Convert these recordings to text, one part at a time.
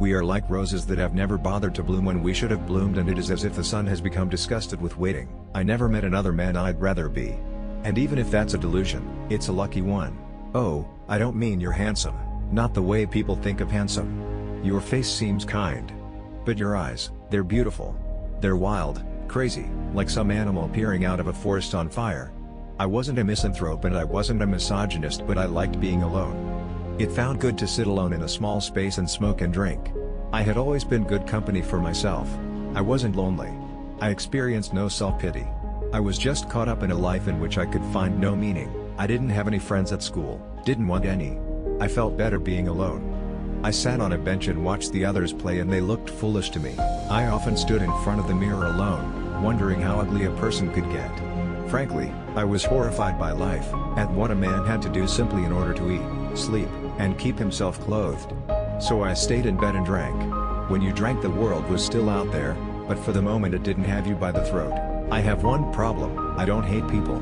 We are like roses that have never bothered to bloom when we should have bloomed, and it is as if the sun has become disgusted with waiting. I never met another man I'd rather be. And even if that's a delusion, it's a lucky one. Oh, I don't mean you're handsome. Not the way people think of handsome. Your face seems kind. But your eyes, they're beautiful. They're wild, crazy, like some animal peering out of a forest on fire. I wasn't a misanthrope and I wasn't a misogynist, but I liked being alone. It felt good to sit alone in a small space and smoke and drink. I had always been good company for myself. I wasn't lonely. I experienced no self-pity. I was just caught up in a life in which I could find no meaning. I didn't have any friends at school, didn't want any. I felt better being alone. I sat on a bench and watched the others play, and they looked foolish to me. I often stood in front of the mirror alone, wondering how ugly a person could get. Frankly, I was horrified by life, at what a man had to do simply in order to eat, sleep, and keep himself clothed. So I stayed in bed and drank. When you drank, the world was still out there, but for the moment it didn't have you by the throat. I have one problem: I don't hate people.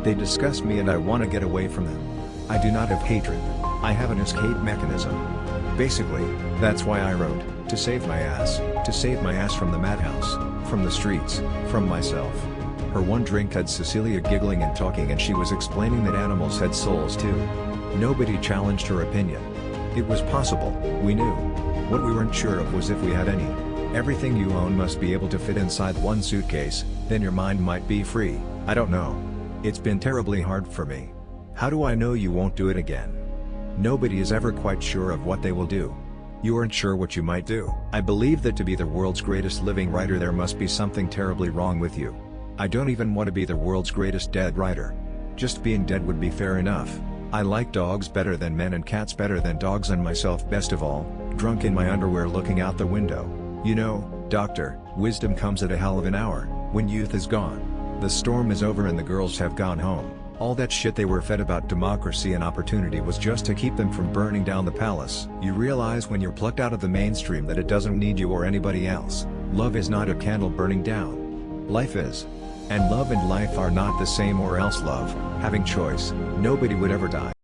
They disgust me and I want to get away from them. I do not have hatred. I have an escape mechanism. Basically, that's why I wrote, to save my ass from the madhouse, from the streets, from myself. Her one drink had Cecilia giggling and talking, and she was explaining that animals had souls too. Nobody challenged her opinion. It was possible, we knew. What we weren't sure of was if we had any. Everything you own must be able to fit inside one suitcase, then your mind might be free. I don't know. It's been terribly hard for me. How do I know you won't do it again? Nobody is ever quite sure of what they will do. You aren't sure what you might do. I believe that to be the world's greatest living writer there must be something terribly wrong with you. I don't even want to be the world's greatest dead writer. Just being dead would be fair enough. I like dogs better than men and cats better than dogs, and myself best of all, drunk in my underwear looking out the window. You know, doctor, wisdom comes at a hell of an hour, when youth is gone. The storm is over and the girls have gone home. All that shit they were fed about democracy and opportunity was just to keep them from burning down the palace. You realize when you're plucked out of the mainstream that it doesn't need you or anybody else. Love is not a candle burning down. Life is. And love and life are not the same, or else love, having choice, nobody would ever die.